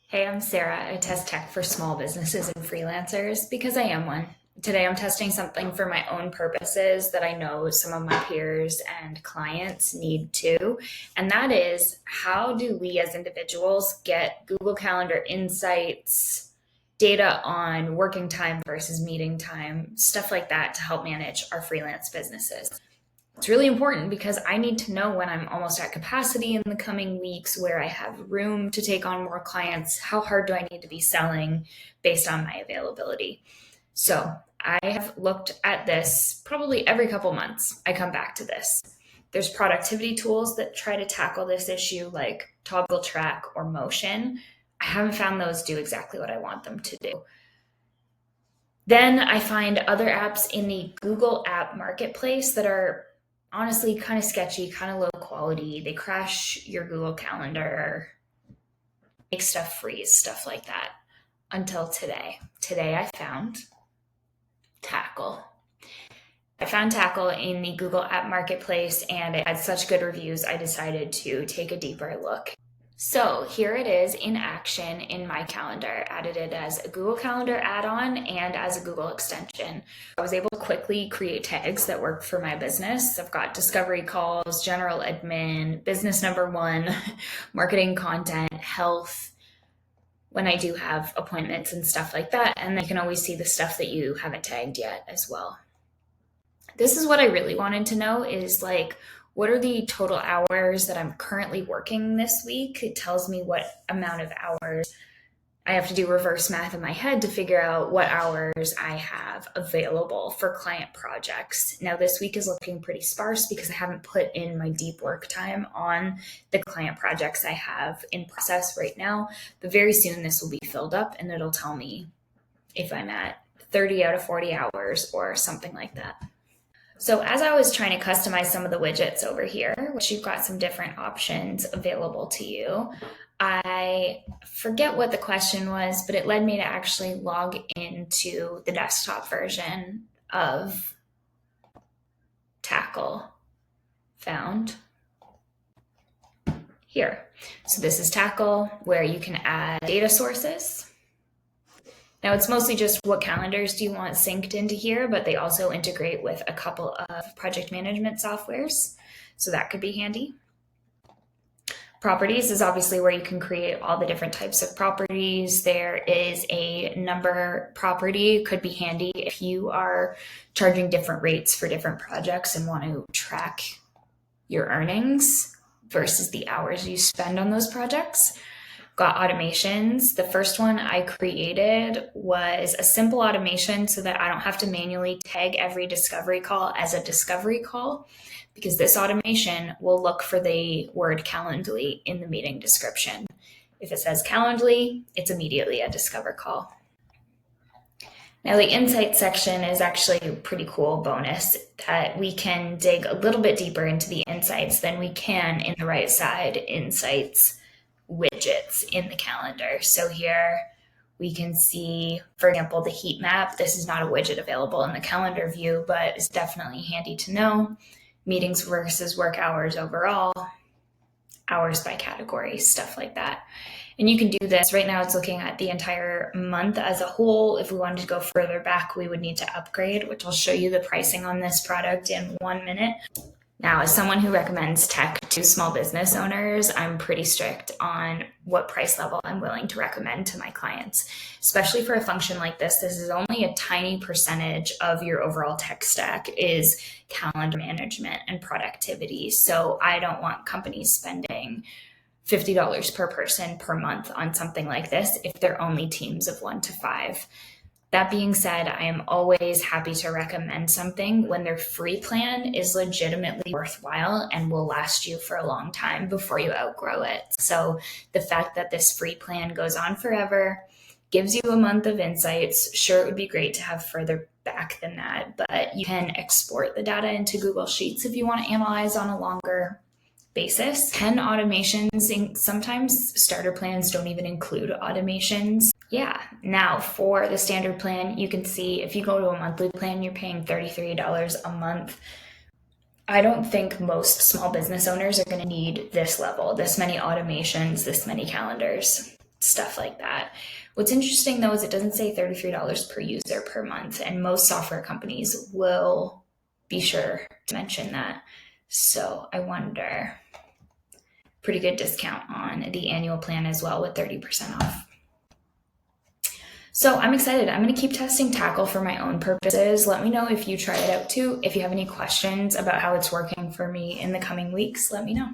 Hey, I'm Sarah. I test tech for small businesses and freelancers because I am one. Today, I'm testing something for my own purposes that I know some of my peers and clients need too. And that is, how do we as individuals get Google Calendar insights, data on working time versus meeting time, stuff like that to help manage our freelance businesses? It's really important because I need to know when I'm almost at capacity in the coming weeks, where I have room to take on more clients, how hard do I need to be selling based on my availability. So I have looked at this probably every couple months. I come back to this. There's productivity tools that try to tackle this issue like Toggle Track or Motion. I haven't found those do exactly what I want them to do. Then I find other apps in the Google App Marketplace that are honestly kind of sketchy, kind of low quality. They crash your Google Calendar, make stuff freeze, stuff like that. Until today. Today I found Tackle. I found Tackle in the Google App Marketplace and it had such good reviews, I decided to take a deeper look. So here it is in action in my calendar, added it as a Google Calendar add-on and as a Google extension. I was able to quickly create tags that work for my business. I've got discovery calls, general admin, business number one, marketing content, health, when I do have appointments and stuff like that. And then you can always see the stuff that you haven't tagged yet as well. This is what I really wanted to know is like, what are the total hours that I'm currently working this week? It tells me what amount of hours. I have to do reverse math in my head to figure out what hours I have available for client projects. Now, this week is looking pretty sparse because I haven't put in my deep work time on the client projects I have in process right now. But very soon this will be filled up and it'll tell me if I'm at 30 out of 40 hours or something like that. So as I was trying to customize some of the widgets over here, which you've got some different options available to you, I forget what the question was, but it led me to actually log into the desktop version of Tackle, found here. So this is Tackle, where you can add data sources. Now it's mostly just what calendars do you want synced into here, but they also integrate with a couple of project management softwares. So that could be handy. Properties is obviously where you can create all the different types of properties. There is a number property, could be handy if you are charging different rates for different projects and want to track your earnings versus the hours you spend on those projects. Got automations. The first one I created was a simple automation so that I don't have to manually tag every discovery call as a discovery call, because this automation will look for the word Calendly in the meeting description. If it says Calendly, it's immediately a discover call. Now the insights section is actually a pretty cool bonus that we can dig a little bit deeper into the insights than we can in the right side insights widgets in the calendar. So here we can see, for example, the heat map. This is not a widget available in the calendar view, but it's definitely handy to know. Meetings versus work hours overall, hours by category, stuff like that. And you can do this. Right now it's looking at the entire month as a whole. If we wanted to go further back, we would need to upgrade, which I'll show you the pricing on this product in 1 minute. Now, as someone who recommends tech to small business owners, I'm pretty strict on what price level I'm willing to recommend to my clients, especially for a function like this. This is only a tiny percentage of your overall tech stack is calendar management and productivity. So I don't want companies spending $50 per person per month on something like this if they're only teams of 1 to 5. That being said, I am always happy to recommend something when their free plan is legitimately worthwhile and will last you for a long time before you outgrow it. So the fact that this free plan goes on forever, gives you a month of insights. Sure, it would be great to have further back than that, but you can export the data into Google Sheets if you want to analyze on a longer basis. 10 automations, sometimes starter plans don't even include automations. Yeah, now for the standard plan, you can see if you go to a monthly plan, you're paying $33 a month. I don't think most small business owners are going to need this level, this many automations, this many calendars. stuff like that. What's interesting though is it doesn't say $33 per user per month, and most software companies will be sure to mention that. So I wonder, pretty good discount on the annual plan as well with 30% off. So I'm excited. I'm going to keep testing Tackle for my own purposes. Let me know if you try it out too. If you have any questions about how it's working for me in the coming weeks, let me know.